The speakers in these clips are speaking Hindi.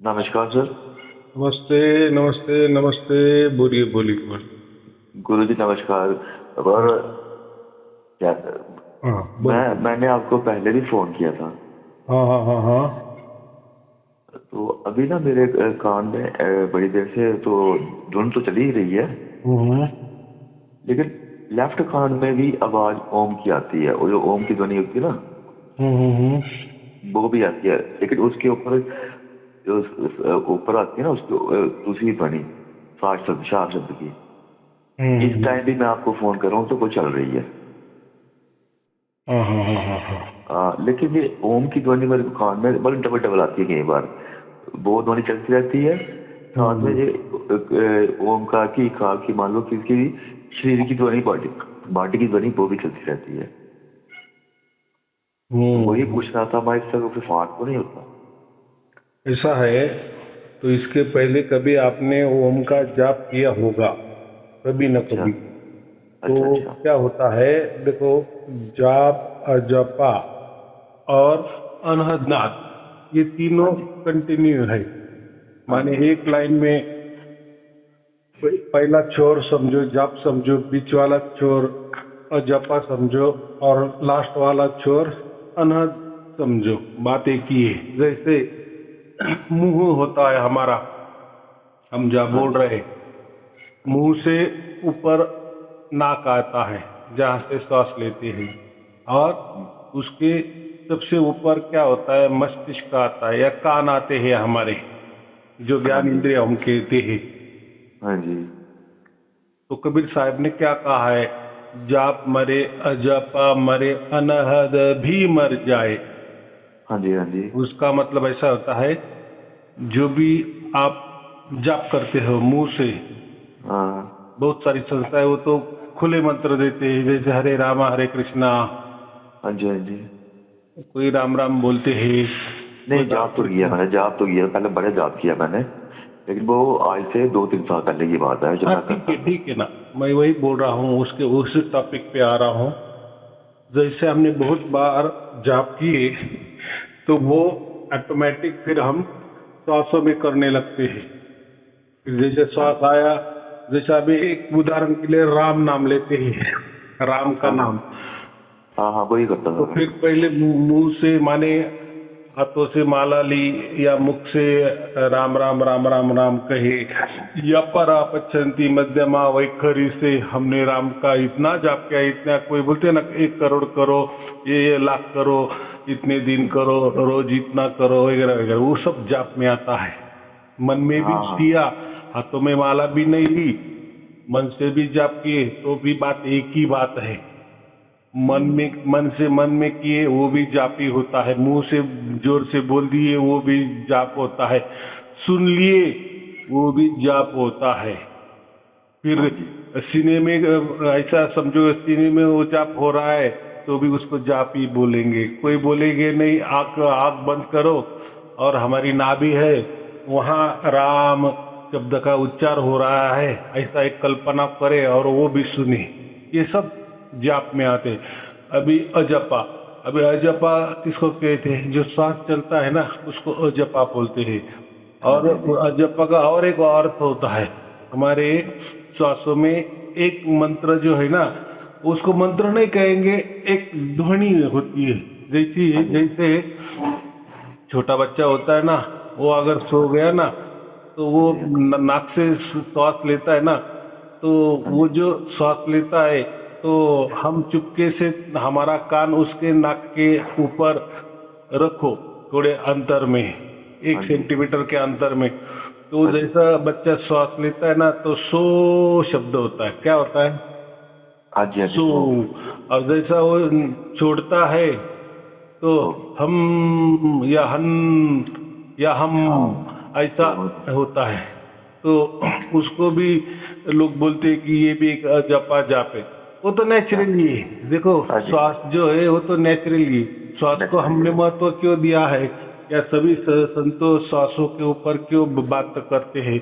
नमस्कार सर। नमस्ते। नमस्ते नमस्ते। बोलिए बोलिए बोलिए। गुरु जी नमस्कार। और क्या हाँ बोलिए। मैंने आपको पहले भी फोन किया था। हाँ हाँ हाँ हाँ। तो अभी ना मेरे कान में बड़ी देर से तो धुन तो चली ही रही है, हम्म लेकिन लेफ्ट कान में भी आवाज ओम की आती है, और जो ओम की ध्वनि होती है ना हम्म। वो भी आती है, लेकिन उसके ऊपर जो ऊपर आती है ना उसकी दूसरी ध्वनि शार शब्द की। इस हम्म। टाइम भी मैं आपको फोन कर रहा हूँ तो वो चल रही है। हाँ हाँ हाँ हाँ हाँ। लेकिन ये ओम की ध्वनि मेरे कान में मतलब डबल डबल आती है, कई बार वो ध्वनि चलती रहती है, साथ में हम्म ये ओम का की खा की मान लो किसकी भी शरीर की ध्वनि, बॉडी बॉडी की ध्वनि वो भी चलती रहती है। तो वही हम्म। पूछना था भाई, इसका कोई फाट तो नहीं होता? ऐसा है, तो इसके पहले कभी आपने ओम का जाप किया होगा, कभी न अच्छा कभी। तो अच्छा। अच्छा क्या होता है, देखो, जाप, अजपा और अनहदनाद, ये हाँ तीनों जी कंटिन्यू है। हाँ माने जी एक लाइन में पहला छोर समझो, जाप समझो, बीच वाला छोर अजपा समझो, और लास्ट वाला छोर अनहद समझो। बात एक ही है। जैसे मुंह होता है हमारा, हम जहाँ हाँ बोल जी रहे हैं, मुंह से ऊपर नाक आता है जहाँ से श्वास लेते हैं, और उसके सबसे ऊपर क्या होता है, मस्तिष्क आता है या कान आते हैं हमारे, जो हाँ ज्ञान जी इंद्रिय हम कहते हैं। हाँ जी तो कबीर साहब ने क्या कहा है, जाप मरे अजपा मरे अनहद भी मर जाए। हाँ जी हाँ जी उसका मतलब ऐसा होता है, जो भी आप जाप करते हो मुंह से, हाँ बहुत सारी संस्थाएं वो तो खुले मंत्र देते हैं, जैसे हरे रामा हरे कृष्णा, हाँ जी हाँ जी। कोई राम राम बोलते हैं, कोई नहीं, राम जाप तो किया कृष्ण। मैंने, जाप तो किया, पहले बड़े जाप किया मैंने, लेकिन वो आज से 2-3 साल पहले की बात है जब हाँ मैं करता था। ठीक है ना, मैं वही बोल रहा हूँ, उसके उस टॉपिक पे आ रहा हूँ। जैसे हमने बहुत बार जाप किए, तो वो ऑटोमेटिक फिर हम श्वासों में करने लगते हैं। फिर जैसे हाँ श्वास आया, जैसे अभी एक उदाहरण के लिए राम नाम लेते हैं, राम का हाँ हाँ नाम, हाँ हाँ, वही करता तो था मैं। फिर पहले मुंह से, माने हाथों से माला ली, या मुख से राम राम राम राम राम कहे, या परा पच्छन्ति मध्यमा वैखरी से हमने राम का इतना जाप किया, इतना, कोई बोलते हैं ना 1 करोड़ करो, ये लाख करो, इतने दिन करो, रोज इतना करो, वगैरह वगैरह, वो सब जाप में आता है। मन में भी हाँ हाँ किया, हाथों में माला भी नहीं ली, मन से भी जाप किए, तो भी बात एक ही बात है। मन हम्म, में, मन से मन में किए वो भी जाप ही होता है, मुंह से जोर से बोल दिए वो भी जाप होता है, सुन लिए वो भी जाप होता है। हाँ फिर जी सीने में, ऐसा समझो सीने में वो जाप हो रहा है, तो भी उसको जाप ही बोलेंगे। कोई बोलेंगे नहीं, आँख आँख बंद करो और हमारी नाभि है, वहाँ राम शब्द का उच्चार हो रहा है, ऐसा एक कल्पना करे और वो भी सुने। ये सब जाप में आते हैं। अभी अजपा, अभी अजपा किसको कहते हैं, जो श्वास चलता है ना उसको अजपा बोलते हैं। हाँ और जी हाँ जी अजपा का और एक अर्थ होता है, हमारे श्वासों में एक मंत्र जो है ना, उसको मंत्र नहीं कहेंगे, एक ध्वनि होती है। हाँ जैसी, जी जैसे छोटा बच्चा होता है ना, वो अगर सो हाँ गया ना, तो वो हाँ जी हाँ जी नाक से श्वास लेता है ना, तो हाँ वो जी जो श्वास लेता है, तो हम चुपके से हमारा कान उसके नाक के ऊपर रखो, थोड़े अंतर में, एक हाँ जी सेंटीमीटर के अंतर में, तो हाँ जी जैसा बच्चा श्वास लेता है ना, तो सो शब्द होता है, क्या होता है, हाँ जी हाँ जी, सो। सो और जैसा वो छोड़ता है, तो सो हम या हन या हम, हाँ ऐसा होता है। तो उसको भी लोग बोलते हैं कि ये भी एक जपा जाप है। वो तो हाँ नेचुरली है, देखो, हाँ जी श्वास जो है वो तो नेचुरली, श्वास को नेचुरली हमने है। महत्व क्यों दिया है, या सभी संतों श्वासों के ऊपर क्यों बात करते हैं।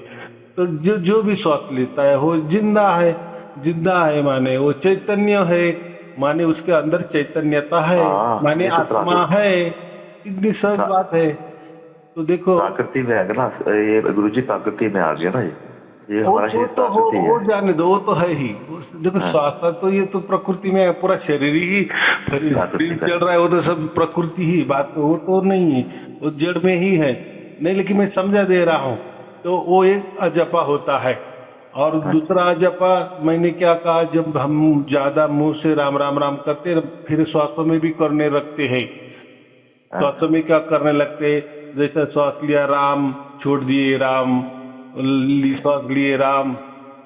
तो जो जो भी श्वास लेता है वो जिंदा है, जिंदा है माने वो चैतन्य है, माने उसके अंदर चैतन्यता है, हाँ माने ये तो आत्मा है, इतनी सहज प्रा, बात है। तो देखो प्राकृति में है ना ये गुरु जी, प्राकृति में आ गया ना ये वो हमारा शरीर तो प्राकृति वो है। जाने दो, वो तो है ही। देखो हाँ, श्वास तो ये तो प्रकृति में है, पूरा शरीर ही शरीर प्राकृति का। चल रहा है, वो तो सब प्रकृति ही बात, वो तो नहीं है, वो जड़ में ही है। नहीं, लेकिन मैं समझा दे रहा हूँ। तो वो एक अजपा होता है। और हाँ, दूसरा अजपा मैंने क्या कहा, जब हम ज्यादा मुंह से राम राम राम करते हैं, फिर श्वासों में भी करने लगते हैं। हाँ, श्वासों में क्या करने लगते, जैसे श्वास लिया राम, छोड़ दिए राम, श्वास लिए राम,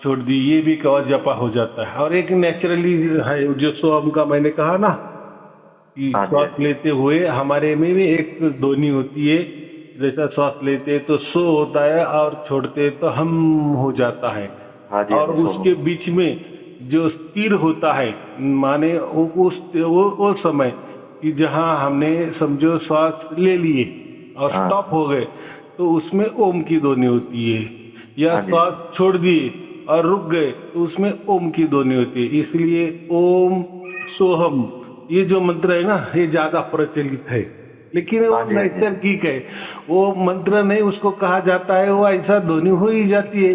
छोड़ दी, ये भी कवा जपा हो जाता है। और एक नेचुरली है जो सोहम का मैंने कहा ना कि हाँ जी, श्वास लेते हुए हमारे में भी एक ध्वनि होती है। जैसा श्वास लेते तो सो होता है और छोड़ते तो हम हो जाता है। हाँ जी, और हाँ जी, उसके बीच में जो स्थिर होता है, माने वो समय कि जहाँ हमने समझो श्वास ले लिए और हाँ, स्टॉप हो गए, तो उसमें ओम की ध्वनि होती है। या हाँ जी, श्वास छोड़ दिए और रुक गए तो उसमें ओम की ध्वनि होती है। इसलिए ओम सोहम ये जो मंत्र है ना, ये ज्यादा प्रचलित है। लेकिन वो हाँ जी, हाँ जी, नैसर्गिक है, वो मंत्र नहीं उसको कहा जाता है, वो ऐसा ध्वनि हो ही जाती है।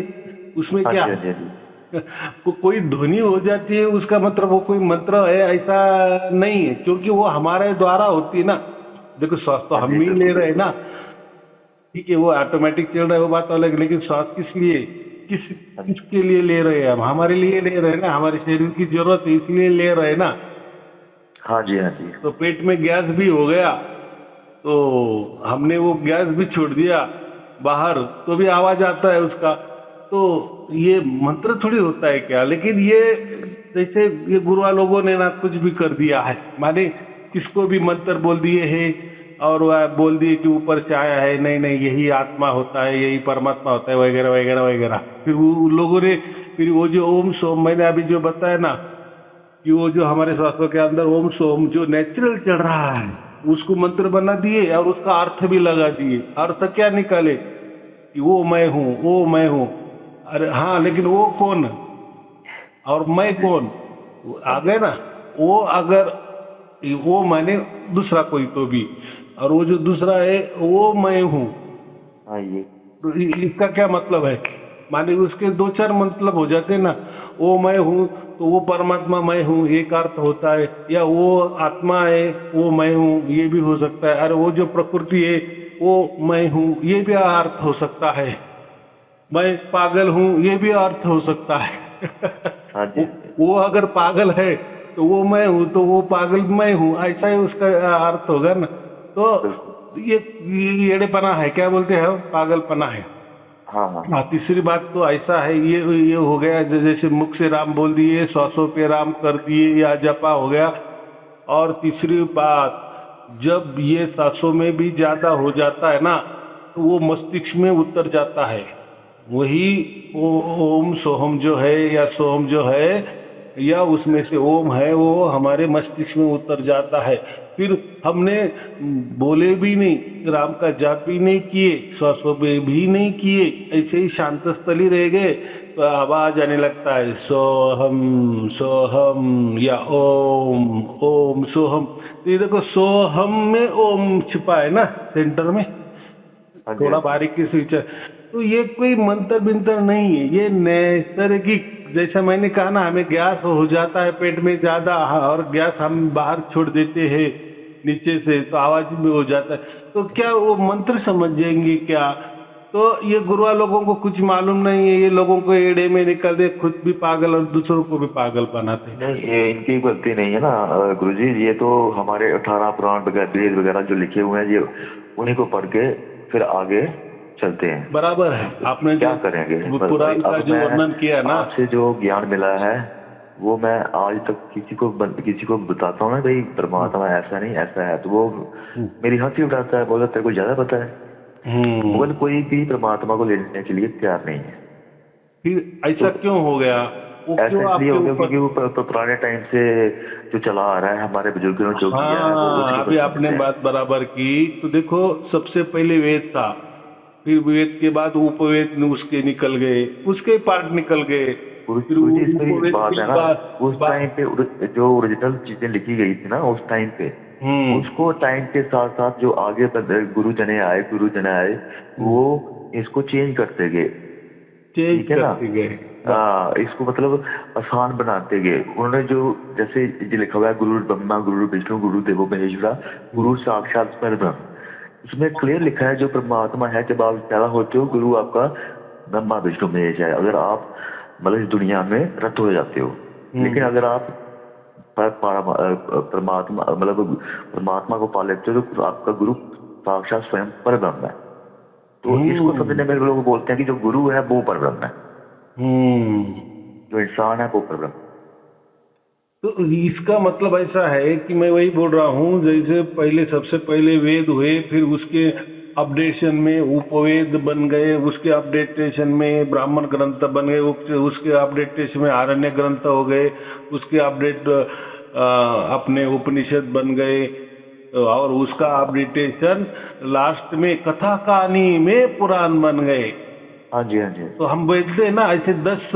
उसमें हाँ क्या जी, हाँ जी, हाँ जी, कोई ध्वनि हो जाती है, उसका मतलब वो कोई मंत्र है ऐसा नहीं है, क्योंकि वो हमारे द्वारा होती है ना। देखो श्वास तो हाँ हम जी, ही ले बिल्कुल, रहे हैं ना, ठीक है, वो ऑटोमेटिक चल रहा है, वो बात अलग है। लेकिन श्वास किस लिए, हाँ जी, किसके लिए ले रहे हैं हम? हमारे लिए ले रहे हैं ना, हमारे शरीर की जरूरत है इसलिए ले रहे हैं ना। हाँ जी, हाँ जी, तो पेट में गैस भी हो गया तो हमने वो गैस भी छोड़ दिया बाहर, तो भी आवाज आता है उसका। तो ये मंत्र थोड़ी होता है क्या? लेकिन ये जैसे ये गुरुआ लोगों ने ना कुछ भी कर दिया है, माने किसको भी मंत्र बोल दिए हैं और वह बोल दिए कि ऊपर से आया है, नहीं नहीं यही आत्मा होता है, यही परमात्मा होता है, वगैरह वगैरह वगैरह। फिर वो लोगों ने फिर वो जो ओम सोम मैंने अभी जो बताया ना कि वो जो हमारे शास्त्रों के अंदर ओम सोम जो नेचुरल चल रहा है उसको मंत्र बना दिए और उसका अर्थ भी लगा दिए। अर्थ क्या निकाले कि वो मैं हूँ, वो मैं हूँ। अरे हाँ, लेकिन वो कौन और मैं कौन आ गए ना। वो अगर वो माने दूसरा कोई तो भी, और वो जो दूसरा है वो मैं हूँ, हाँ ये, तो इसका क्या मतलब है? माने उसके दो चार मतलब हो जाते हैं ना। वो मैं हूँ तो वो परमात्मा मैं हूँ एक अर्थ होता है, या वो आत्मा है वो मैं हूँ ये भी हो सकता है। अरे वो जो प्रकृति है वो मैं हूँ ये भी अर्थ हो सकता है। मैं पागल हूँ ये भी अर्थ हो सकता है। हाँ जी, वो अगर पागल है तो वो मैं हूँ, तो वो पागल मैं हूँ, ऐसा ही उसका अर्थ होगा ना। तो बिल्कुल, ये येड़ेपना है, क्या बोलते हैं, पागलपना है। हाँ, हाँ, हाँ, तीसरी बात तो ऐसा है, ये हो गया जैसे मुख से राम बोल दिए, श्वासों पे राम कर दिए, या जपा हो गया। और तीसरी बात, जब ये सांसों में भी ज्यादा हो जाता है ना तो वो मस्तिष्क में उतर जाता है। वही ओम सोहम जो है या सोहम जो है या उसमें से ओम है वो हमारे मस्तिष्क में उतर जाता है। फिर हमने बोले भी नहीं, राम का जाप भी नहीं किए, श्वासों पे भी नहीं किए, ऐसे ही शांत स्थल ही रह गए तो आवाज आने लगता है सोहम सोहम या ओम ओम सोहम। तो ये देखो सोहम में ओम छिपा है ना सेंटर में, हाँ जी, थोड़ा बारीकी से विचार। तो ये कोई मंत्र बिंतर नहीं है, ये नैसर्गिक, जैसा मैंने कहा ना, हमें गैस हो जाता है पेट में ज्यादा और गैस हम बाहर छोड़ देते हैं नीचे से तो आवाज में हो जाता है। तो क्या वो मंत्र समझ जाएंगे क्या? तो ये गुरुआ लोगों को कुछ मालूम नहीं है, ये लोगों को एड़े में निकल दे, खुद भी पागल और दूसरों को भी पागल बनाते। नहीं ये इनकी गलती नहीं है ना गुरुजी, ये तो हमारे 18 पुराण वगैरह वेद वगैरह जो लिखे हुए हैं ये उन्हीं को पढ़ के फिर आगे चलते हैं। बराबर है, आपने क्या जो करेंगे? पुराण का जो वर्णन किया ना, आपसे जो ज्ञान मिला है वो मैं आज तक किसी को बताता हूँ ना, भाई परमात्मा ऐसा नहीं ऐसा है, तो वो मेरी हंसी उड़ाता है, बोलता तेरे को ज्यादा पता है। मगर कोई भी परमात्मा को लेने के लिए तैयार नहीं है। फिर ऐसा क्यों हो गया? वो ऐसा क्यों इसलिए हो आपके गया ऊपर? क्योंकि वो पुराने टाइम से जो चला आ रहा है, हमारे बुजुर्गों ने जो किया है वो हाँ, उसी को अभी आपने समझते हैं। बात बराबर की। तो देखो, सबसे पहले वेद था, फिर वेद के बाद उपवेद उसके निकल गए, उसके पार्ट निकल गए, गुरु जी इसमें भी बात है ना, उस टाइम पे जो ओरिजिनल चीजें लिखी गई थी ना उस टाइम पे, उसको टाइम के साथ साथ जो आगे गुरुजने आए वो इसको चेंज करते गए, ठीक है ना। इसको मतलब आसान बनाते गए उन्होंने। जो जैसे ये लिखा हुआ है गुरु ब्रह्मा गुरु विष्णु गुरु देवो महेश्वरा गुरु साक्षात परब्रह्म, इसमें क्लियर लिखा है जो परमात्मा है, जब आप पैदा होते हो गुरु आपका ब्रह्मा विष्णु महेश है, अगर आप मतलब इस दुनिया में रत हो जाते हो। लेकिन अगर आप परमात्मा मतलब परमात्मा को पा लेते हो तो आपका गुरु साक्षात स्वयं परब्रह्म है। तो इसको समझने में लोग बोलते हैं कि जो गुरु है वो परब्रह्म है, जो इंसान है वो परब्रह्म। तो इसका मतलब ऐसा है कि मैं वही बोल रहा हूँ, जैसे पहले सबसे पहले वेद हुए, फिर उसके अपडेशन में उपवेद बन गए, उसके अपडेटेशन में ब्राह्मण ग्रंथ बन गए, उसके अपडेटेशन में आरण्य ग्रंथ हो गए, उसके अपडेट अपने उपनिषद बन गए, और उसका अपडेटेशन लास्ट में कथा कहानी में पुराण बन गए। हाँ जी हाँ जी। तो हम बोलते हैं ना, ऐसे 10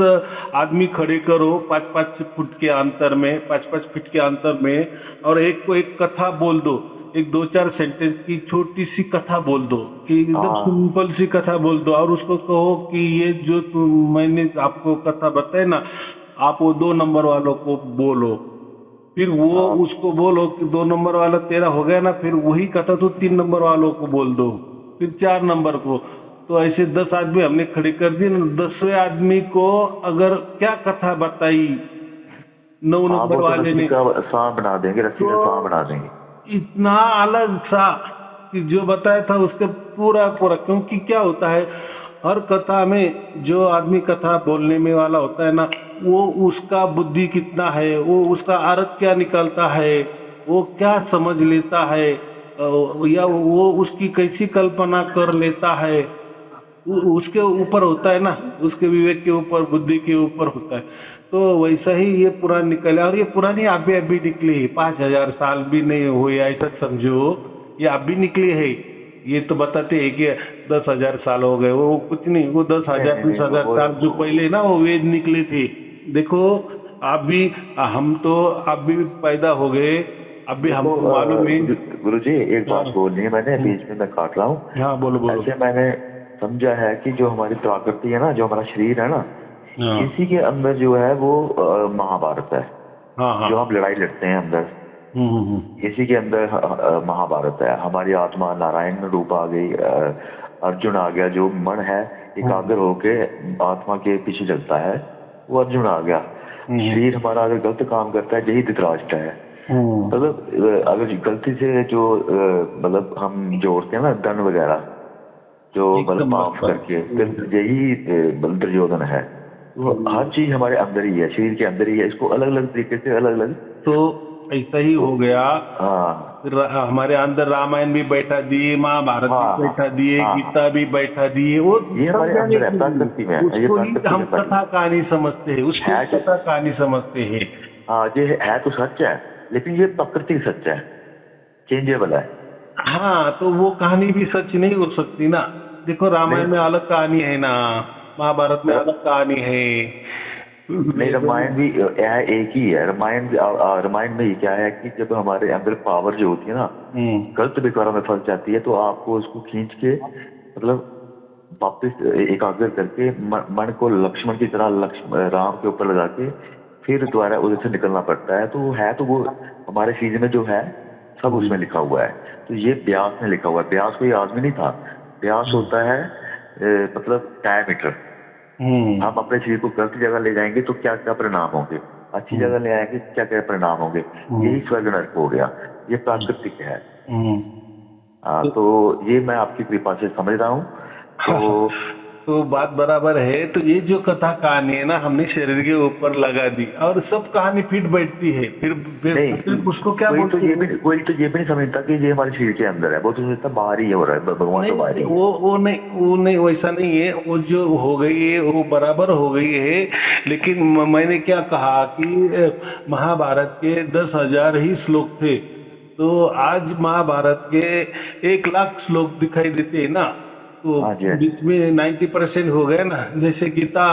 आदमी खड़े करो 5-5 फुट के अंतर में, 5-5 फीट के अंतर में, और एक को एक कथा बोल दो, एक 2-4 सेंटेंस की छोटी सी कथा बोल दो, कि एकदम सिंपल सी कथा बोल दो, और उसको कहो कि ये जो मैंने आपको कथा बताई ना, आप वो 2 नंबर वालों को बोलो, फिर वो उसको बोलो कि 2 नंबर वाला तेरा हो गया ना, फिर वही कथा तो 3 नंबर वालों को बोल दो, फिर 4 नंबर को। तो ऐसे 10 आदमी हमने खड़े कर दिए, 10वें आदमी को अगर क्या कथा बताई 9 नंबर वाले ने, सांप बना देंगे, रस्सी का सांप बना देंगे, इतना अलग सा कि जो बताया था उसके पूरा। क्योंकि क्या होता है, हर कथा में जो आदमी कथा बोलने में वाला होता है ना, वो उसका बुद्धि कितना है, वो उसका अर्थ क्या निकलता है, वो क्या समझ लेता है, या वो उसकी कैसी कल्पना कर लेता है, उसके ऊपर होता है ना, उसके विवेक के ऊपर, बुद्धि के ऊपर होता है। तो वैसा ही ये पुराण निकला, और ये पुरानी अभी निकली, 5000 साल भी नहीं हुए ऐसा समझो, ये अभी निकली है। ये तो बताते हैं कि 10,000 साल हो गए, वो कुछ नहीं, वो 10,000 20,000 साल जो पहले ना वो वेद निकले थे। देखो अभी हम तो अभी पैदा हो गए, अभी हमको मालूम है। गुरु जी एक बात बोलनी है, मैंने बीच में मैं काट रहा हूँ। हाँ बोलो। ऐसे मैंने समझा है कि जो हमारी प्रकृति है ना, जो हमारा शरीर है ना, इसी के अंदर जो है वो महाभारत है। जो हम लड़ाई लड़ते हैं अंदर, इसी के अंदर महाभारत है। हमारी आत्मा नारायण रूप आ गई, अर्जुन आ गया, जो मन है एकाग्र होके आत्मा के पीछे चलता है, वो अर्जुन आ गया। शरीर हमारा अगर गलत काम करता है, यही धृतराष्ट्र है। मतलब अगर गलती से जो मतलब हम जोड़ते हैं ना धन वगैरह, जो मतलब माफ करके, यही दुर्योधन है। तो हर चीज हमारे अंदर ही है, शरीर के अंदर ही है। इसको अलग अलग तरीके से अलग अलग, तो ऐसा ही हो गया। हमारे अंदर रामायण भी बैठा दिए, महाभारत भी बैठा दिए, गीता भी बैठा दिए, वो ये हमारे अंदर है, प्रकृति में। उसको ही हम कथा कहानी समझते हैं, उसको कथा कहानी समझते हैं। हाँ, ये है तो सच है, लेकिन ये प्रकृति सच है, चेंजेबल है। हाँ, तो वो कहानी भी सच नहीं हो सकती ना। देखो रामायण में अलग कहानी है ना, महाभारत में अलग कहानी है। नहीं, रामायण भी एक ही है। रामायण में क्या है कि जब हमारे अंदर पावर जो होती है ना, गलत विकारों में फंस जाती है, तो आपको उसको खींच के मतलब वापस एकाग्र करके मन को लक्ष्मण की तरह राम के ऊपर लगा के फिर दोबारा उधर से निकलना पड़ता है। तो है तो वो हमारे चीज में जो है सब उसमें लिखा हुआ है। तो ये व्यास में लिखा हुआ है। व्यास कोई आदमी नहीं था, व्यास होता है मतलब डायमीटर। हम अपने शरीर को गलत जगह ले जाएंगे तो क्या क्या परिणाम होंगे, अच्छी जगह ले आएंगे क्या क्या परिणाम होंगे। यही स्वर्ग नरक हो गया, ये प्राकृतिक है। तो ये मैं आपकी कृपा से समझ रहा हूँ। तो बात बराबर है। तो ये जो कथा कहानी है ना, हमने शरीर के ऊपर लगा दी और सब कहानी फिट बैठती है। फिर उसको क्या बोलते हैं? कोई तो ये भी नहीं समझता कि ये हमारे शरीर के अंदर है, वो तो सोचता बाहर ही हो रहा है, भगवान तो बाहर ही। वो नहीं वैसा नहीं है। वो जो हो गई है वो बराबर हो गई है। लेकिन मैंने क्या कहा कि महाभारत के 10,000 ही श्लोक थे, तो आज महाभारत के 1,00,000 श्लोक दिखाई देते हैं ना। तो बीच में 90% हो गए ना। जैसे गीता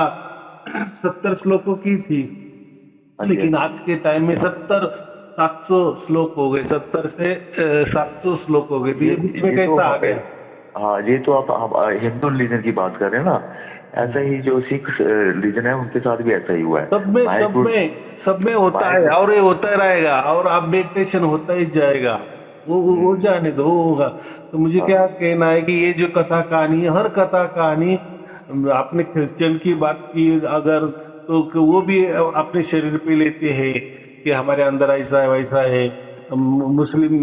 70 श्लोकों की थी, लेकिन आज के टाइम में 700 श्लोक हो गए, 70 से 700 श्लोक हो गए। तो ये बीच में कैसा आ गया? हाँ, ये तो आप हिंदू रिलीजन की बात कर रहे हैं ना, ऐसा ही जो सिख रिलीजन है उनके साथ भी ऐसा ही हुआ है। सब में होता है और ये होता रहेगा और अपडेटेशन होता ही जाएगा। वो जाने दो, वो होगा। तो मुझे क्या कहना है कि ये जो कथा कहानी, हर कथा कहानी, आपने क्रिश्चियन की बात की अगर, तो वो भी अपने शरीर पे लेते हैं कि हमारे अंदर ऐसा है वैसा है। मुस्लिम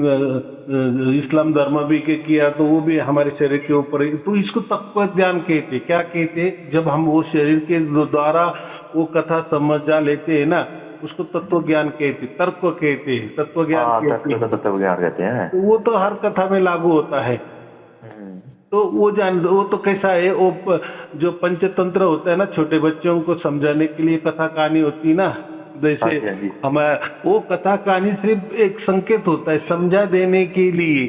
इस्लाम धर्म भी के किया तो वो भी हमारे शरीर के ऊपर है। तो इसको तत्व ज्ञान कहते। क्या कहते? जब हम वो शरीर के द्वारा वो कथा समझ जा लेते हैं ना, उसको तत्व ज्ञान कहते, तर्क कहते हैं, तत्व ज्ञान कहते हैं। तो वो तो हर कथा में लागू होता है। तो वो वो तो कैसा है, वो जो पंचतंत्र होता है ना, छोटे बच्चों को समझाने के लिए कथा कहानी होती है ना, जैसे हमारा वो कथा कहानी सिर्फ एक संकेत होता है समझा देने के लिए।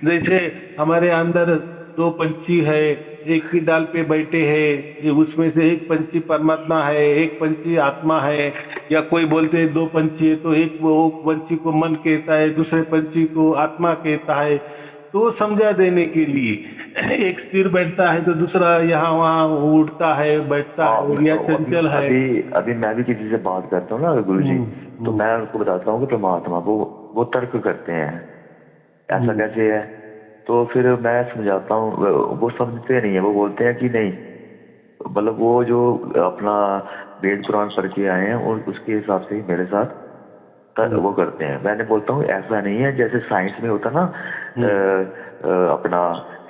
जैसे हमारे अंदर 2 पंछी है, एक की डाल पे बैठे हैं, उसमें से एक पंछी परमात्मा है, एक पंछी आत्मा है, या कोई बोलते हैं 2 पंछी है, तो एक वो पंछी को मन कहता है, दूसरे पंछी को आत्मा कहता है। तो वो समझा देने के लिए एक स्थिर बैठता है तो दूसरा यहाँ वहाँ उड़ता है, बैठता है, या चंचल है। अभी मैं भी किसी से बात करता हूँ ना गुरुजी, तो मैं उनको बताता हूँ कि परमात्मा वो तर्क करते हैं, ऐसा कैसे है। तो फिर मैं समझाता हूँ, वो समझते नहीं है, वो बोलते हैं कि नहीं, मतलब वो जो अपना वेद पुराण पढ़ के आए हैं और उसके हिसाब से ही मेरे साथ वो करते हैं। मैंने बोलता हूँ ऐसा नहीं है, जैसे साइंस में होता ना अपना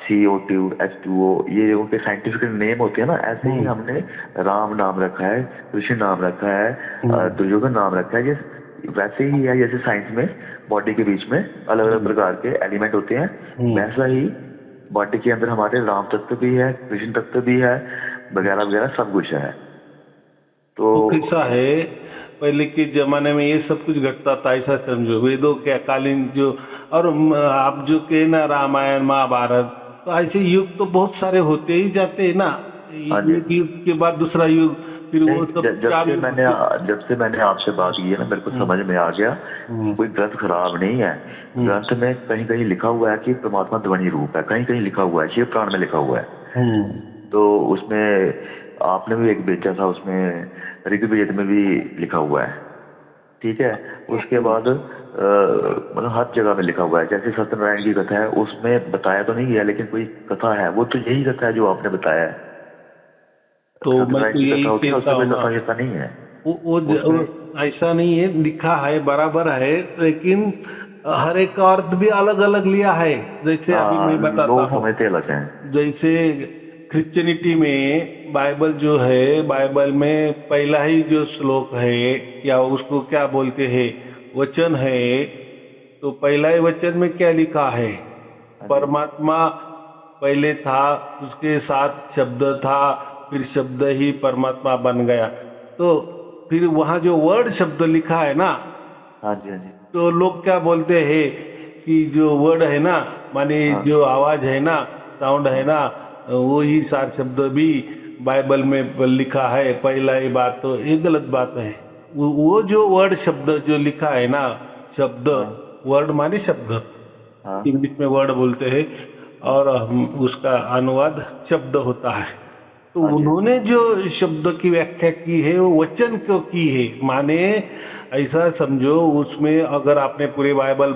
CO2 H2O, ये उनके साइंटिफिक नेम होते हैं ना, ऐसे ही हमने राम नाम रखा है, कृष्ण नाम रखा है, दुर्योधन नाम रखा है। वैसे ही है जैसे साइंस में बॉडी के बीच में अलग अलग प्रकार के एलिमेंट होते हैं, वैसा ही बॉडी के अंदर हमारे राम तत्व भी है, कृष्ण तत्व भी है, वगैरह वगैरह सब कुछ है। तो कैसा है, पहले के जमाने में ये सब कुछ घटता था, ऐसा समझो। वेदों के कालीन जो, और आप जो कहे ना रामायण महाभारत, तो ऐसे युग तो बहुत सारे होते ही जाते हैं ना, एक युग के बाद दूसरा युग, फिर वो सब। जब से मैंने आपसे बात की है ना, मेरे को समझ में आ गया कोई ग्रंथ खराब नहीं है। ग्रंथ में कहीं कहीं लिखा हुआ है कि परमात्मा ध्वनि रूप है, कहीं कहीं लिखा हुआ है, शिव पुराण में लिखा हुआ है। तो उसमें आपने भी एक बेचा था, उसमें ऋग्वेद में भी लिखा हुआ है, ठीक है। उसके बाद मतलब हर जगह में लिखा हुआ है। जैसे सत्यनारायण की कथा है, उसमें बताया तो नहीं गया, लेकिन कोई कथा है, वो तो यही कथा है जो आपने बताया है। तो मैं तो यही कहता हूँ ना, ऐसा नहीं है, वो ऐसा नहीं है, लिखा है बराबर है, लेकिन हर एक का अर्थ भी अलग अलग लिया है। जैसे अभी मैं बताता हूँ, समझते अलग हैं। जैसे क्रिश्चियनिटी में बाइबल जो है, बाइबल में पहला ही जो श्लोक है, या उसको क्या बोलते हैं, वचन है, तो पहला ही वचन में क्या लिखा है, परमात्मा पहले था, उसके साथ शब्द था, फिर शब्द ही परमात्मा बन गया। तो फिर वहाँ जो वर्ड शब्द लिखा है ना, हाँ जी, हाँ जी, तो लोग क्या बोलते हैं कि जो वर्ड है ना, माने जो आवाज है ना, साउंड है ना, वो ही सार शब्द भी बाइबल में लिखा है पहला ही बात। तो ये गलत बात है। वो जो वर्ड शब्द जो लिखा है ना, शब्द, वर्ड माने शब्द, इंग्लिश में वर्ड बोलते हैं, और उसका अनुवाद शब्द होता है। तो उन्होंने जो शब्द की व्याख्या की है वो वचन क्यों की है, माने ऐसा समझो, उसमें अगर आपने पूरे बाइबल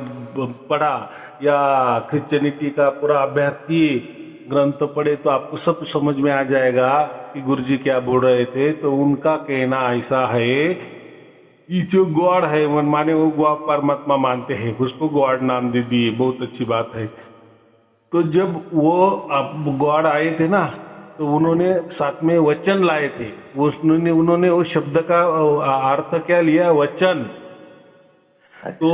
पढ़ा या क्रिश्चियनिटी का पूरा अभ्यास किए, ग्रंथ पढ़े, तो आपको सब समझ में आ जाएगा कि गुरुजी क्या बोल रहे थे। तो उनका कहना ऐसा है कि जो गॉड है, माने वो गॉड परमात्मा मानते हैं, उसको गॉड नाम दे दिए, बहुत अच्छी बात है। तो जब वो गॉड आए थे ना, तो उन्होंने साथ में वचन लाए थे। उन्होंने वो शब्द का अर्थ क्या लिया, वचन। तो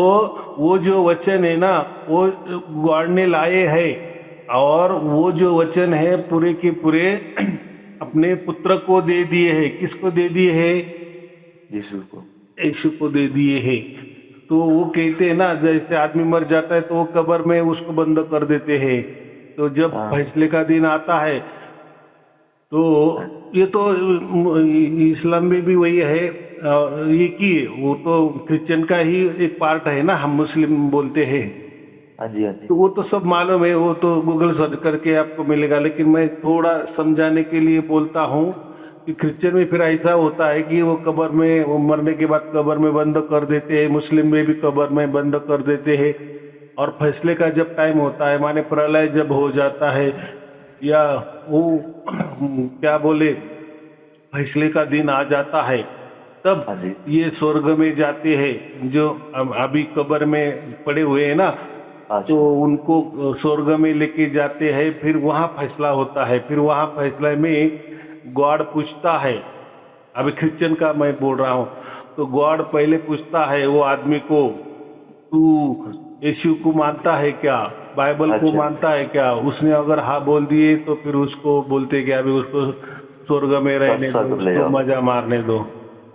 वो जो वचन है ना, वो गॉड ने लाए हैं, और वो जो वचन है पूरे के पूरे अपने पुत्र को दे दिए हैं। किसको दे दिए हैं? यीशु को दे दिए हैं। तो वो कहते हैं ना, जैसे आदमी मर जाता है तो वो कब्र में उसको बंद कर देते हैं, तो जब फैसले का दिन आता है तो ये तो इस्लाम में भी वही है, ये की वो तो क्रिश्चियन का ही एक पार्ट है ना, हम मुस्लिम बोलते हैं। हाँ जी हाँ जी। तो वो तो सब मालूम है, वो तो गूगल सर्च करके आपको मिलेगा, लेकिन मैं थोड़ा समझाने के लिए बोलता हूँ कि क्रिश्चियन में फिर ऐसा होता है कि वो कब्र में, वो मरने के बाद कब्र में बंद कर देते हैं, मुस्लिम में भी कब्र में बंद कर देते हैं, और फैसले का जब टाइम होता है, माने प्रलय जब हो जाता है, या वो क्या बोले, फैसले का दिन आ जाता है, तब हाँ जी। ये स्वर्ग में जाते हैं। जो अभी कब्र में पड़े हुए हैं ना, तो उनको स्वर्ग में लेके जाते हैं, फिर वहाँ फैसला होता है। फिर वहाँ फैसले में गॉड पूछता है, अभी क्रिश्चियन का मैं बोल रहा हूँ, तो गॉड पहले पूछता है वो आदमी को, तू यीशु को मानता है क्या, बाइबल को मानता है क्या? उसने अगर हाँ बोल दिए तो फिर उसको बोलते कि अभी उसको स्वर्ग में रहने दो, उसको मजा मारने दो।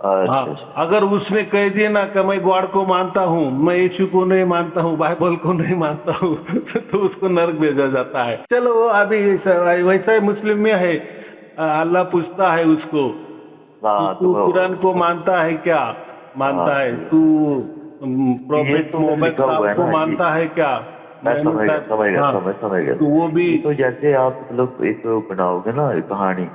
हाँ, अगर उसने कह दिया ना कि मैं गॉड को मानता हूँ, मैं यीशु को नहीं मानता हूँ, बाइबल को नहीं मानता हूँ, तो उसको नरक भेजा जाता है। चलो अभी वैसा ही मुस्लिम में है, अल्लाह पूछता है उसको, तू कुरान को मानता है क्या, मानता है, तू प्रोफेट मोहम्मद साहब को मानता है क्या? मैं समझ गया। तो वो भी तो जैसे आप मतलब एक बनाओगे ना एक कहानी,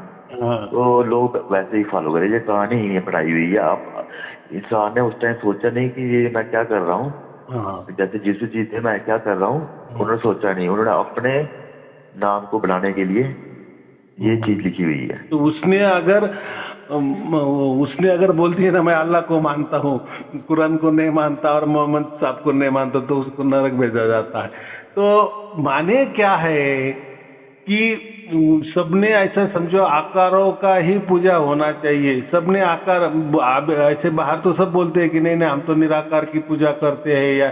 तो लोग वैसे ही फॉलो करें। ये कहानी ही पढ़ाई हुई है, आप इंसान ने उस टाइम सोचा नहीं कि ये मैं क्या कर रहा हूँ, जैसे जिस चीज से मैं क्या कर रहा हूँ, उन्होंने सोचा नहीं, उन्होंने अपने नाम को बढ़ाने के लिए ये चीज लिखी हुई है। तो उसने अगर बोल दिया ना मैं अल्लाह को मानता हूँ, कुरान को नहीं मानता और मोहम्मद साहब को नहीं मानता, तो उसको नरक भेजा जाता है। तो माने क्या है कि सबने ऐसा समझो आकारों का ही पूजा होना चाहिए। सबने आकार, ऐसे बाहर तो सब बोलते हैं कि नहीं नहीं हम तो निराकार की पूजा करते हैं या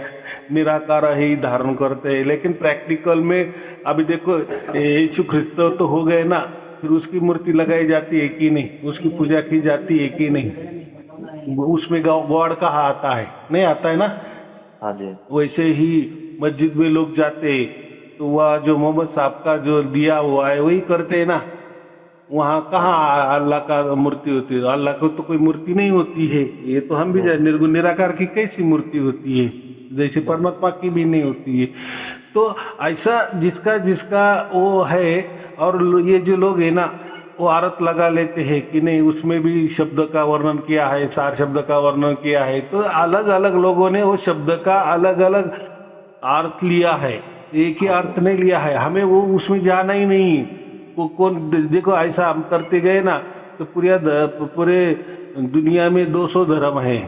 निराकार ही धारण करते हैं, लेकिन प्रैक्टिकल में अभी देखो यीशु ख्रिस्त तो हो गए ना, फिर उसकी मूर्ति लगाई जाती है कि नहीं, उसकी पूजा की जाती है कि नहीं, उसमें गॉड कहाँ आता है, नहीं आता है ना। हाँ जी। वैसे ही मस्जिद में लोग जाते तो वह जो मोहम्मद साहब का जो दिया हुआ है वही करते हैं ना, वहाँ कहाँ अल्लाह का मूर्ति होती है? अल्लाह को तो कोई मूर्ति नहीं होती है, ये तो हम भी निर्गुण निराकार की कैसी मूर्ति होती है, जैसे परमात्मा की भी नहीं होती है। तो ऐसा जिसका जिसका वो है, और ये जो लोग है ना वो आरत लगा लेते हैं कि नहीं उसमें भी शब्द का वर्णन किया है, सार शब्द का वर्णन किया है, तो अलग अलग लोगों ने वो शब्द का अलग अलग अर्थ लिया है, एक ही अर्थ नहीं लिया है। हमें वो उसमें जाना ही नहीं, वो कौन देखो ऐसा हम करते गए ना तो पूरे दुनिया में 200 धर्म है,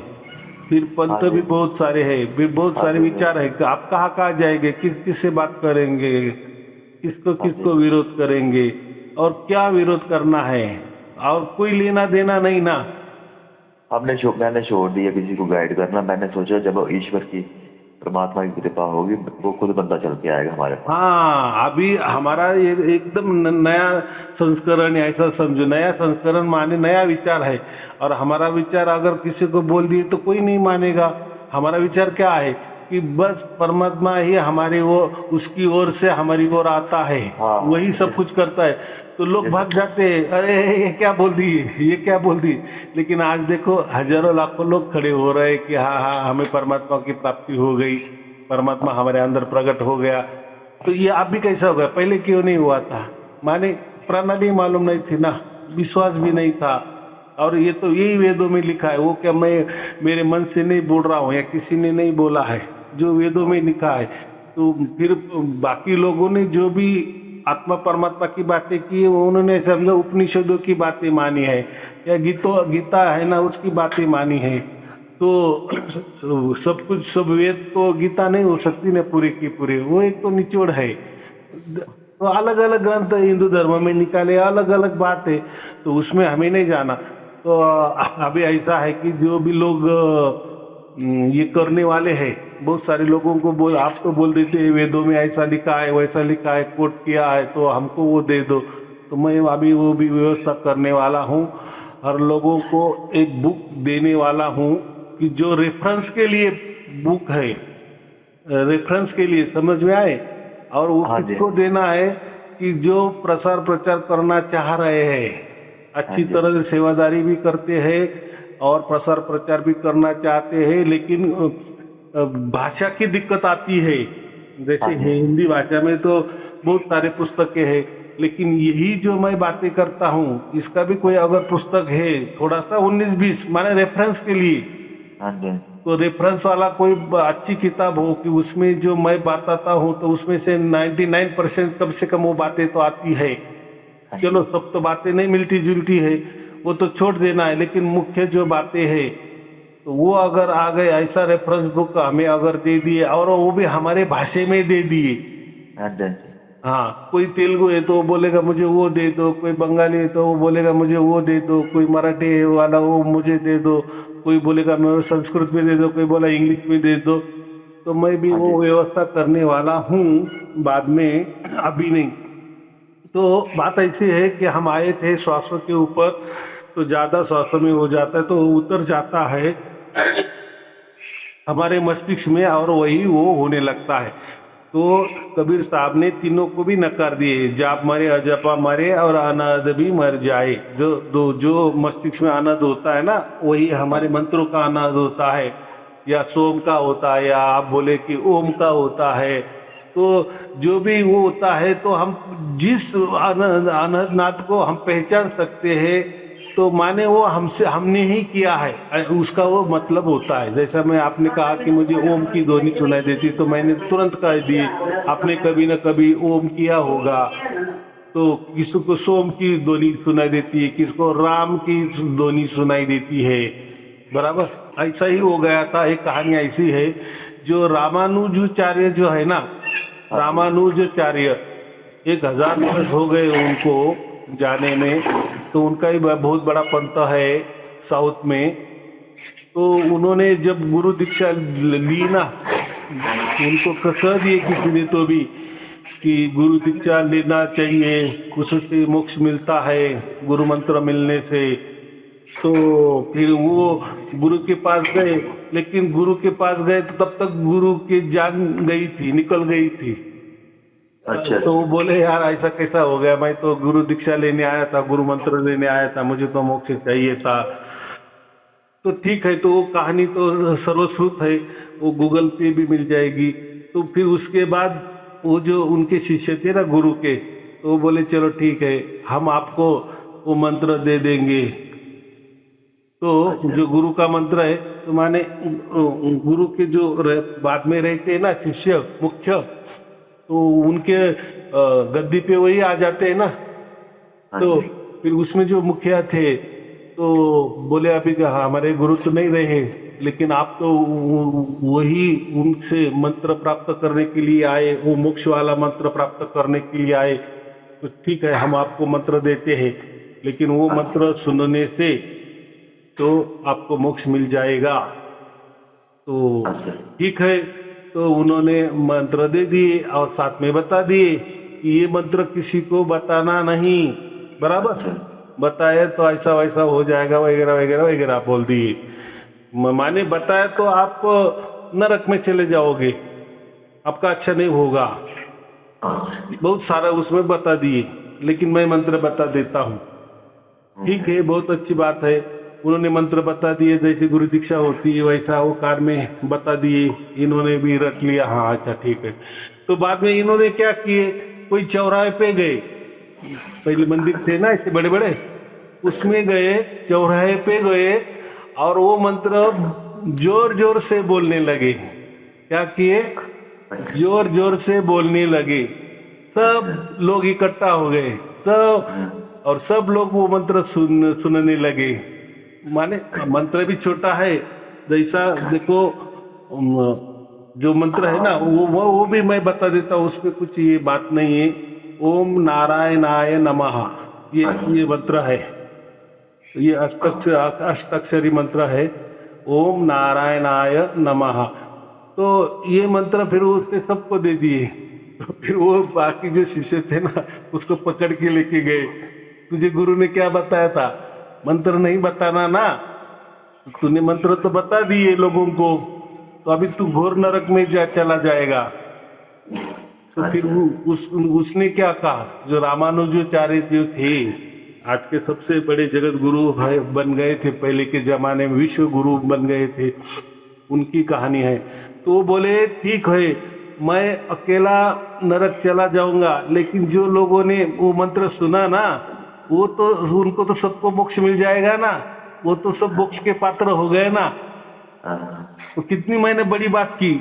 फिर पंथ भी बहुत सारे हैं, फिर बहुत सारे विचार है, आप कहाँ जाएंगे, किस से बात करेंगे, किसको विरोध करेंगे, और क्या विरोध करना है, और कोई लेना देना नहीं ना। मैंने छोड़ दिया किसी को गाइड करना। मैंने सोचा जब ईश्वर की परमात्मा की कृपा होगी वो खुद बंदा चल के आएगा हमारे पास। हाँ, अभी हमारा ये एकदम नया संस्करण, ऐसा समझो नया संस्करण माने नया विचार है, और हमारा विचार अगर किसी को बोल दिए तो कोई नहीं मानेगा। हमारा विचार क्या है कि बस परमात्मा ही हमारी वो उसकी ओर से हमारी ओर आता है, वही सब कुछ करता है। तो लोग भाग जाते हैं, अरे ये क्या बोल दी, ये क्या बोल दी। लेकिन आज देखो हजारों लाखों लोग खड़े हो रहे हैं कि हाँ हमें परमात्मा की प्राप्ति हो गई, परमात्मा हमारे अंदर प्रकट हो गया। तो ये आप भी कैसा होगा, पहले क्यों नहीं हुआ था? माने प्रणाली मालूम नहीं थी ना, विश्वास भी नहीं था, और ये तो यही वेदों में लिखा है। वो क्या मैं मेरे मन से नहीं बोल रहा हूँ या किसी ने नहीं बोला है, जो वेदों में लिखा है। तो फिर बाकी लोगों ने जो भी आत्मा परमात्मा की बातें की है, उन्होंने समझो उपनिषदों की बातें मानी है, या गीता है ना उसकी बातें मानी है। तो सब कुछ, सब वेद तो गीता नहीं हो सकती ना पूरे की पूरे, वो एक तो निचोड़ है। तो अलग अलग ग्रंथ हिंदू धर्म में निकाले, अलग अलग बात है, तो उसमें हमें नहीं जाना। तो अभी ऐसा है कि जो भी लोग ये करने वाले हैं, बहुत सारे लोगों को आप तो बोल देते हैं वेदों में ऐसा लिखा है वैसा लिखा है, कोट किया है, तो हमको वो दे दो। तो मैं अभी वो भी व्यवस्था करने वाला हूँ, हर लोगों को एक बुक देने वाला हूँ कि जो रेफरेंस के लिए बुक है, रेफरेंस के लिए, समझ में आए। और वो किसको देना है कि जो प्रसार प्रचार करना चाह रहे हैं, अच्छी तरह से सेवादारी भी करते हैं और प्रसार प्रचार भी करना चाहते हैं, लेकिन भाषा की दिक्कत आती है। जैसे हिंदी भाषा में तो बहुत सारे पुस्तकें हैं, लेकिन यही जो मैं बातें करता हूँ इसका भी कोई अगर पुस्तक है थोड़ा सा 19-20 माने रेफरेंस के लिए, तो रेफरेंस वाला कोई अच्छी किताब हो कि उसमें जो मैं बताता हूँ तो उसमें से 99% कम से कम वो बातें तो आती है। चलो सब तो बातें नहीं मिलती जुलती है, वो तो छोड़ देना है, लेकिन मुख्य जो बातें हैं तो वो अगर आ गए, ऐसा रेफरेंस बुक हमें अगर दे दिए और वो भी हमारे भाषा में दे दिए। हाँ, कोई तेलुगु है तो वो बोलेगा मुझे वो दे दो, कोई बंगाली है तो वो बोलेगा मुझे वो दे दो, कोई मराठी वाला वो मुझे दे दो, कोई बोलेगा मैं संस्कृत में दे दो, कोई बोला इंग्लिश में दे दो। तो मैं भी वो व्यवस्था करने वाला हूँ बाद में, अभी नहीं। तो बात ऐसी है कि हम आए थे श्वासों के ऊपर, तो ज्यादा श्वासों में हो जाता है तो उतर जाता है हमारे मस्तिष्क में और वही वो होने लगता है। तो कबीर साहब ने तीनों को भी नकार दिए, जाप मरे, अजपा मरे और अनाद भी मर जाए। जो मस्तिष्क में अनाद होता है ना, वही हमारे मंत्रों का अनाद होता है, या सोम का होता है, या आप बोले कि ओम का होता है। तो जो भी वो होता है, तो हम जिस अनाद को हम पहचान सकते हैं तो माने वो हमने ही किया है, उसका वो मतलब होता है। जैसा मैं आपने कहा कि मुझे ओम की ध्वनि सुनाई देती, तो मैंने तुरंत कह दी आपने कभी न कभी ओम किया होगा। तो किसी को सोम की ध्वनि सुनाई देती है, किसी को राम की ध्वनि सुनाई देती है, बराबर। ऐसा ही हो गया था। एक कहानी ऐसी है, जो रामानुजाचार्य जो है ना, रामानुजाचार्य 1000 वर्ष हो गए उनको जाने में, तो उनका ही बहुत बड़ा पंथ है साउथ में। तो उन्होंने जब गुरु दीक्षा ली ना, उनको कह दिए किसी ने तो भी कि गुरु दीक्षा लेना चाहिए, उससे मोक्ष मिलता है गुरु मंत्र मिलने से। तो फिर वो गुरु के पास गए, लेकिन गुरु के पास गए तो तब तक गुरु की जान गई थी, निकल गई थी। अच्छा। तो वो बोले यार ऐसा कैसा हो गया, मैं तो गुरु दीक्षा लेने आया था, गुरु मंत्र लेने आया था, मुझे तो मोक्ष चाहिए था। तो ठीक है, तो वो कहानी तो सर्वश्रुत है, वो गूगल पे भी मिल जाएगी। तो फिर उसके बाद वो जो उनके शिष्य थे ना गुरु के, तो वो बोले चलो ठीक है, हम आपको वो मंत्र दे देंगे। तो जो गुरु का मंत्र है, तो माने गुरु के जो बाद में रहते हैं ना शिष्य मुख्य, तो उनके गद्दी पे वही आ जाते हैं ना। तो फिर उसमें जो मुखिया थे तो बोले अभी हमारे गुरु तो नहीं रहे, लेकिन आप तो वही उनसे मंत्र प्राप्त करने के लिए आए, वो मोक्ष वाला मंत्र प्राप्त करने के लिए आए, तो ठीक है हम आपको मंत्र देते हैं, लेकिन वो मंत्र सुनने से तो आपको मोक्ष मिल जाएगा। तो ठीक है, तो उन्होंने मंत्र दे दिए और साथ में बता दिए कि ये मंत्र किसी को बताना नहीं, बराबर। बताया तो ऐसा वैसा हो जाएगा वगैरह वगैरह वगैरह बोल दिए। माने बताया तो आप नरक में चले जाओगे, आपका अच्छा नहीं होगा, बहुत सारा उसमें बता दिए, लेकिन मैं मंत्र बता देता हूँ। ठीक है, बहुत अच्छी बात है। उन्होंने मंत्र बता दिए, जैसे गुरु दीक्षा होती है वैसा वो कार में बता दिए, इन्होंने भी रख लिया। हाँ अच्छा ठीक है। तो बाद में इन्होंने क्या किए, कोई चौराहे पे गए, पहले मंदिर थे ना ऐसे बड़े बड़े, उसमें गए, चौराहे पे गए और वो मंत्र जोर जोर से बोलने लगे। क्या किए, जोर जोर से बोलने लगे। सब लोग इकट्ठा हो गए, सब, और सब लोग वो मंत्र सुनने लगे। माने मंत्र भी छोटा है, जैसा देखो जो मंत्र है ना वो भी मैं बता देता हूँ, उसमें कुछ ये बात नहीं है। ओम नारायणाय नमः, ये मंत्र है, ये अष्टाक्षरी मंत्र है, ओम नारायणाय नमः। तो ये मंत्र फिर उसने सबको दे दिए। तो फिर वो बाकी जो शिष्य थे ना उसको पकड़ के लेके गए, तुझे गुरु ने क्या बताया था, मंत्र नहीं बताना ना, तूने मंत्र तो बता दिए लोगों को, तो अभी तू घोर नरक में चला जाएगा। तो फिर उसने क्या कहा, जो रामानुजाचार्य जो थे आज के सबसे बड़े जगत गुरु बन गए थे, पहले के जमाने में विश्व गुरु बन गए थे, उनकी कहानी है। तो वो बोले ठीक है, मैं अकेला नरक चला जाऊंगा, लेकिन जो लोगों ने वो मंत्र सुना ना, वो तो उनको तो सबको मोक्ष मिल जाएगा ना, वो तो सब मोक्ष के पात्र हो गए ना। तो कितनी मैंने बड़ी बात की।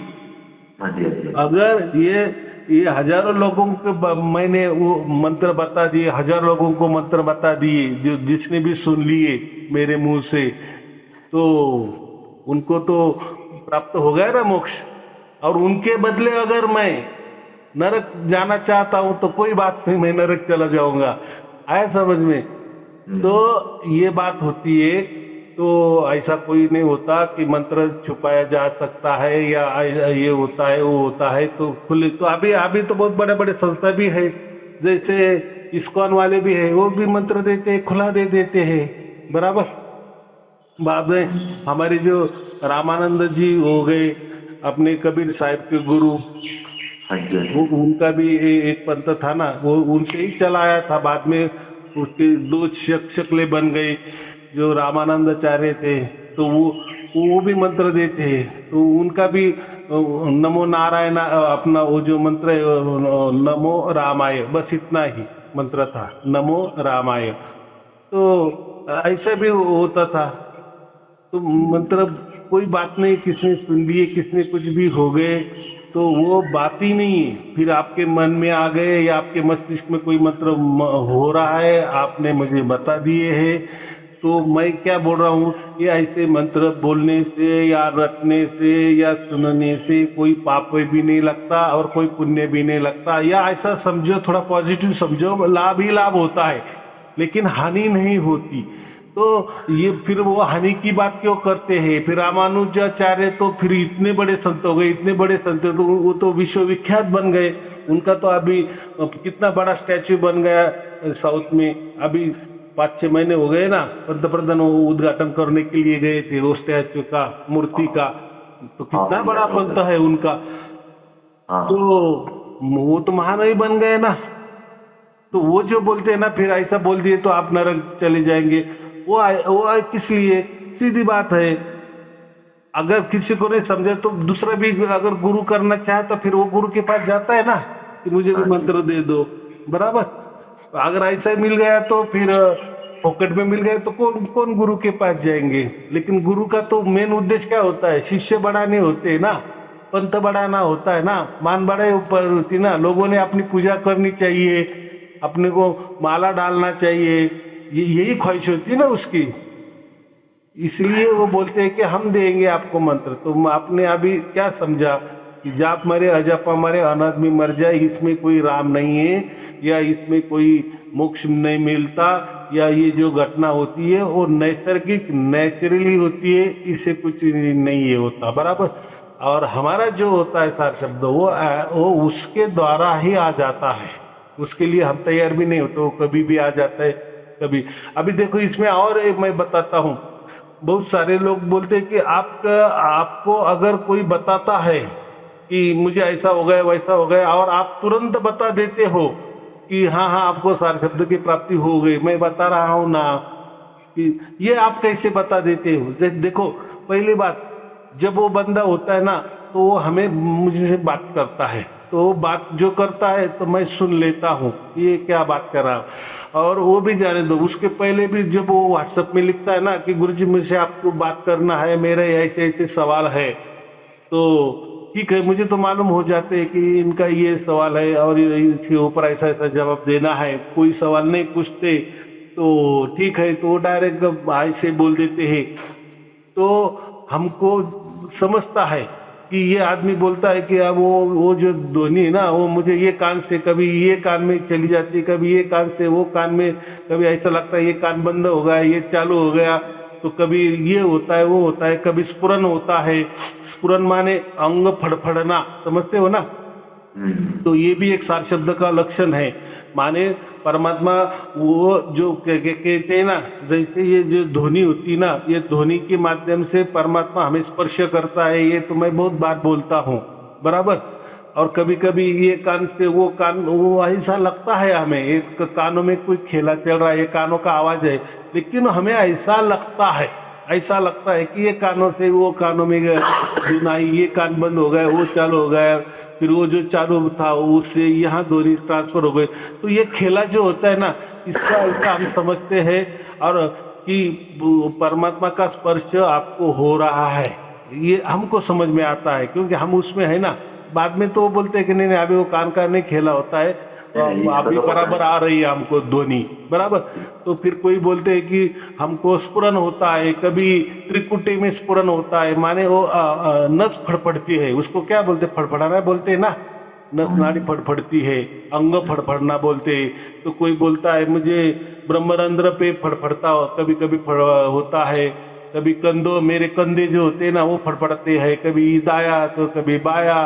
अगर ये हजारों लोगों को मैंने वो मंत्र बता दिए, हजारों लोगों को मंत्र बता दिए, जो जिसने भी सुन लिए मेरे मुंह से, तो उनको तो प्राप्त हो गया ना मोक्ष। और उनके बदले अगर मैं नरक जाना चाहता हूं तो कोई बात नहीं, मैं नरक चला जाऊंगा। आया समझ में? तो ये बात होती है। तो ऐसा कोई नहीं होता कि मंत्र छुपाया जा सकता है या ये होता है वो होता है। तो खुले तो अभी तो बहुत बड़े बड़े संस्था भी है, जैसे इस्कॉन वाले भी है, वो भी मंत्र देते हैं, खुला दे देते हैं, बराबर। बाद में हमारे जो रामानंद जी हो गए, अपने कबीर साहिब के गुरु, वो उनका भी एक पंथ था ना, वो उनसे ही चलाया था। बाद में उसके दो शक्लें बन गई, जो रामानंदाचार्य थे, तो वो भी मंत्र देते हैं। तो उनका भी नमो नारायण, अपना वो जो मंत्र है नमो रामाय, बस इतना ही मंत्र था, नमो रामाय। तो ऐसा भी होता था। तो मतलब कोई बात नहीं, किसने सुन लिए, किसने कुछ भी हो गए, तो वो बात ही नहीं है। फिर आपके मन में आ गए या आपके मस्तिष्क में कोई मंत्र हो रहा है, आपने मुझे बता दिए हैं, तो मैं क्या बोल रहा हूँ, ये ऐसे मंत्र बोलने से या रटने से या सुनने से कोई पाप भी नहीं लगता और कोई पुण्य भी नहीं लगता। या ऐसा समझो, थोड़ा पॉजिटिव समझो, लाभ ही लाभ होता है, लेकिन हानि नहीं होती। तो ये फिर वो हानि की बात क्यों करते हैं? फिर रामानुजाचार्य तो फिर इतने बड़े संत हो गए, इतने बड़े संत, तो वो तो विश्वविख्यात बन गए। उनका तो अभी कितना बड़ा स्टैच्यू बन गया साउथ में। अभी 5-6 महीने हो गए ना, पंतप्रधान उद्घाटन करने के लिए गए थे वो स्टैच्यू का, मूर्ति का। तो कितना बड़ा पंत है उनका। तो वो तो महान ही बन गए ना। तो वो जो बोलते हैं ना, फिर ऐसा बोल दिए तो आप नरक चले जाएंगे, वो किस लिए? सीधी बात है। अगर किसी को नहीं समझे तो दूसरा भी अगर गुरु करना चाहे तो फिर वो गुरु के पास जाता है ना, कि मुझे भी मंत्र दे दो, बराबर। अगर ऐसा ही मिल गया तो फिर पॉकेट में मिल गया तो कौन गुरु के पास जाएंगे? लेकिन गुरु का तो मेन उद्देश्य क्या होता है? शिष्य बढ़ाने होते हैं ना, पंथ बढ़ाना होता है ना, मान बढ़ाए ऊपर होती ना। लोगों ने अपनी पूजा करनी चाहिए, अपने को माला डालना चाहिए, यही ख्वाहिश होती है ना उसकी। इसलिए वो बोलते हैं कि हम देंगे आपको मंत्र। तो आपने अभी क्या समझा कि जाप मरे अजापा मरे अनादमी मर जाए, इसमें कोई राम नहीं है, या इसमें कोई मोक्ष नहीं मिलता, या ये जो घटना होती है वो नैसर्गिक नेचुरली होती है, इससे कुछ नहीं है होता, बराबर। और हमारा जो होता है सार शब्द, वो उसके द्वारा ही आ जाता है, उसके लिए हम तैयार भी नहीं होते, वो कभी भी आ जाता है कभी। अभी देखो इसमें और मैं बताता हूँ, बहुत सारे लोग बोलते हैं कि आपको अगर कोई बताता है कि मुझे ऐसा हो गया वैसा हो गया, और आप तुरंत बता देते हो कि हाँ आपको सार शब्द की प्राप्ति हो गई, मैं बता रहा हूँ ना, कि ये आप कैसे बता देते हो? देखो पहली बात, जब वो बंदा होता है ना, तो वो मुझे बात करता है, तो बात जो करता है तो मैं सुन लेता हूँ, ये क्या बात कर रहा हूँ। और वो भी जाने दो, उसके पहले भी जब वो व्हाट्सएप में लिखता है ना कि गुरुजी मुझसे आपको बात करना है, मेरे ऐसे ऐसे सवाल है, तो ठीक है, मुझे तो मालूम हो जाते हैं कि इनका ये सवाल है और इसके ऊपर ऐसा ऐसा जवाब देना है। कोई सवाल नहीं पूछते तो ठीक है, तो डायरेक्ट ऐसे बोल देते हैं। तो हमको समझता है कि ये आदमी बोलता है कि अब वो जो ध्वनि है ना, वो मुझे ये कान से कभी ये कान में चली जाती है, कभी ये कान से वो कान में, कभी ऐसा लगता है ये कान बंद हो गया, ये चालू हो गया, तो कभी ये होता है वो होता है, कभी स्फुरन होता है। स्फुरन माने अंग फड़फड़ना, समझते हो ना? तो ये भी एक सार शब्द का लक्षण है। माने परमात्मा वो जो कहते हैं ना, जैसे ये जो ध्वनि होती ना, ये ध्वनि के माध्यम से परमात्मा हमें स्पर्श करता है, ये तो मैं बहुत बार बोलता हूँ, बराबर। और कभी कभी ये कान से वो कान, वो ऐसा लगता है हमें एक कानों में कोई खेला चल रहा है, ये कानों का आवाज है, लेकिन हमें ऐसा लगता है कि ये कानों से वो कानों में सुनाई, ये कान बंद हो गया, वो चालू हो गया, फिर वो जो चालू था उससे यहाँ ध्वनि ट्रांसफर हो गए। तो ये खेला जो होता है ना, इसका ऐसा हम समझते हैं और कि परमात्मा का स्पर्श आपको हो रहा है, ये हमको समझ में आता है क्योंकि हम उसमें है ना। बाद में तो वो बोलते हैं कि नहीं अभी वो कान का नहीं खेला होता है, तो अभी बराबर आ रही है हमको ध्वनि बराबर। तो फिर कोई बोलते हैं कि हमको स्फुरन होता है, कभी त्रिकुटी में स्फुरन होता है, माने वो नस फड़फड़ती है, उसको क्या बोलते, फड़फड़ाना बोलते हैं ना, नस नाड़ी फड़फड़ती है, अंग फड़फड़ना बोलते हैं। तो कोई बोलता है मुझे ब्रह्मरंध्र पे फड़फड़ता कभी कभी होता है, कभी कंधों, मेरे कंधे जो होते हैं ना वो फड़फड़ते हैं, कभी दाया तो कभी बाया,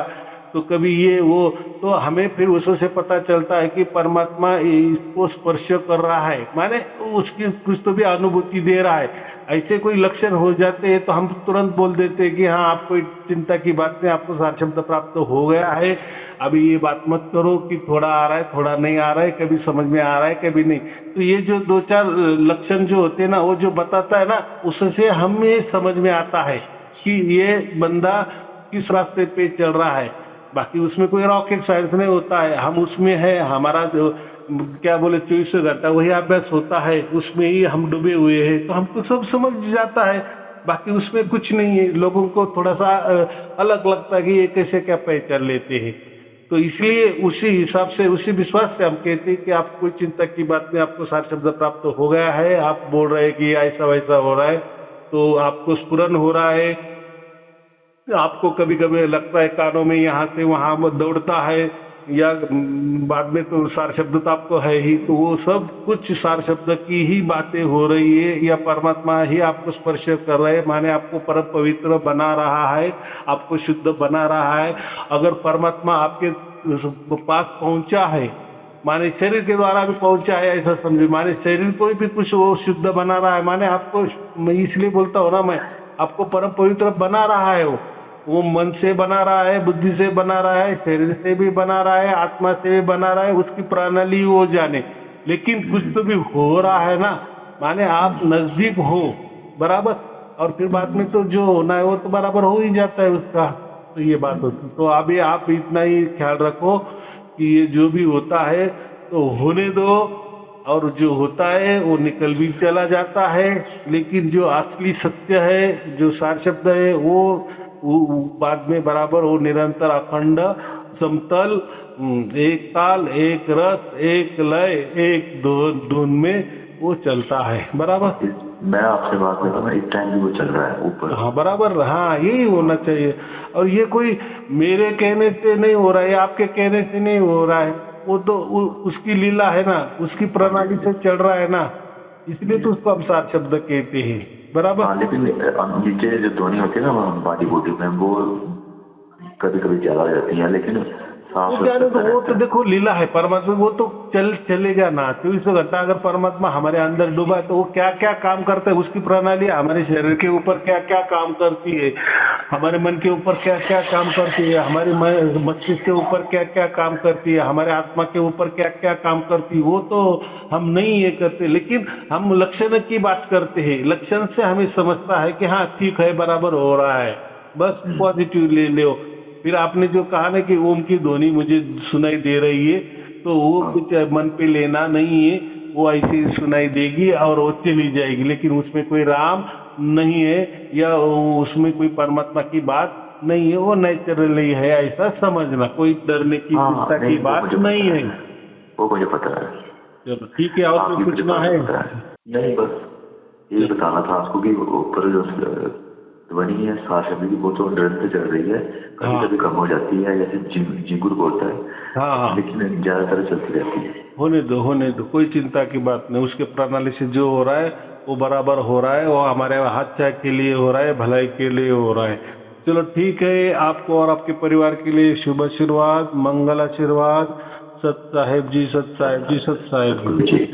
तो कभी ये वो। तो हमें फिर उससे पता चलता है कि परमात्मा इसको स्पर्श कर रहा है, माने उसकी कुछ तो भी अनुभूति दे रहा है। ऐसे कोई लक्षण हो जाते हैं तो हम तुरंत बोल देते हैं कि हाँ आप कोई चिंता की बात नहीं, आपको सार शब्द प्राप्त हो गया है, अभी ये बात मत करो कि थोड़ा आ रहा है थोड़ा नहीं आ रहा है, कभी समझ में आ रहा है कभी नहीं। तो ये जो 2-4 लक्षण जो होते हैं ना, वो जो बताता है ना, उससे हमें समझ में आता है कि ये बंदा किस रास्ते पे चल रहा है। बाकी उसमें कोई रॉकेट साइंस नहीं होता है, हम उसमें है, हमारा जो क्या बोले 24 घंटा वही अभ्यास होता है, उसमें ही हम डूबे हुए हैं, तो हमको सब समझ जाता है। बाकी उसमें कुछ नहीं है, लोगों को थोड़ा सा अलग लगता है कि ये कैसे क्या पहचान लेते हैं। तो इसलिए उसी हिसाब से, उसी विश्वास से हम कहते हैं कि आप कोई चिंता की बात नहीं, आपको सार शब्द प्राप्त हो गया है। आप बोल रहे हैं कि ऐसा वैसा हो रहा है, तो आपको स्फुरन हो रहा है, आपको कभी कभी लगता है कानों में यहाँ से वहाँ दौड़ता है, या बाद में तो सार शब्द तो आपको है ही, तो वो सब कुछ सार शब्द की ही बातें हो रही है, या परमात्मा ही आपको स्पर्श कर रहे हैं, माने आपको परम पवित्र बना रहा है, आपको शुद्ध बना रहा है। अगर परमात्मा आपके पास पहुंचा है, माने शरीर के द्वारा भी पहुंचा है ऐसा समझे, माने शरीर को भी कुछ वो शुद्ध बना रहा है, माने आपको, मैं इसलिए बोलता हूँ ना, मैं आपको परम पवित्र बना रहा है। वो मन से बना रहा है, बुद्धि से बना रहा है, शरीर से भी बना रहा है, आत्मा से भी बना रहा है, उसकी प्रणाली वो जाने। लेकिन कुछ तो भी हो रहा है ना, माने आप नजदीक हो बराबर, और फिर बाद में तो जो होना है वो तो बराबर हो ही जाता है उसका। तो ये बात होती। तो अभी आप इतना ही ख्याल रखो कि ये जो भी होता है तो होने दो, और जो होता है वो निकल भी चला जाता है, लेकिन जो असली सत्य है, जो सार शब्द है, वो बाद में बराबर वो निरंतर अखंड समतल, एक ताल, एक रस, एक लय, एक धुन में वो चलता है बराबर। मैं आपसे बात करता हूँ, इस टाइम भी वो चल रहा है ऊपर। हाँ बराबर, हाँ यही होना चाहिए। और ये कोई मेरे कहने से नहीं हो रहा है, आपके कहने से नहीं हो रहा है, वो तो उसकी लीला है ना, उसकी प्रणाली से चल रहा है ना, इसलिए तो उसको हम सार शब्द कहते हैं बराबर। हाँ, लेकिन नीचे जो ध्वनि होती है ना बॉडी बॉडी में, वो कभी कभी ज्यादा हो जाती है, लेकिन वो तो देखो लीला है परमात्मा, वो तो चलेगा ना। 24 घंटा अगर परमात्मा हमारे अंदर डूबा है तो वो क्या क्या काम करता है, उसकी प्रणाली हमारे शरीर के ऊपर क्या क्या काम करती है, हमारे मन के ऊपर क्या क्या काम करती है, हमारे मस्तिष्क के ऊपर क्या क्या काम करती है, हमारे आत्मा के ऊपर क्या क्या काम करती है, वो तो हम नहीं ये करते। लेकिन हम लक्षण की बात करते हैं, लक्षण से हमें समझता है कि हाँ ठीक है, बराबर हो रहा है, बस पॉजिटिव ले लो। फिर आपने जो कहा ना कि ओम की ध्वनि मुझे सुनाई दे रही है, तो वो कुछ मन पे लेना नहीं है, वो ऐसी सुनाई देगी और वो चली जाएगी, लेकिन उसमें कोई राम नहीं है या उसमें कोई परमात्मा की बात नहीं है, वो नेचुरली है, ऐसा समझना, कोई डरने की चिंता की बात नहीं है। वो मुझे पता है। चलो ठीक है, और कोई पूछना है? नहीं, बस ये बताना था आपको कि ऊपर जो ध्वनि है सार शब्द की, वो तो निरंतर चल रही है, कभी कभी कम हो जाती है, जैसे जिंगुर बोलता है, हाँ, लेकिन ज्यादातर चलती रहती है। होने दो, कोई चिंता की बात नहीं, उसके प्रणाली से जो हो रहा है वो बराबर हो रहा है, वो हमारे हाथ के लिए हो रहा है, भलाई के लिए हो रहा है। चलो ठीक है, आपको और आपके परिवार के लिए शुभ आशीर्वाद, मंगल आशीर्वाद। सत साहेब जी, सत साहेब जी, सत साहेब जी।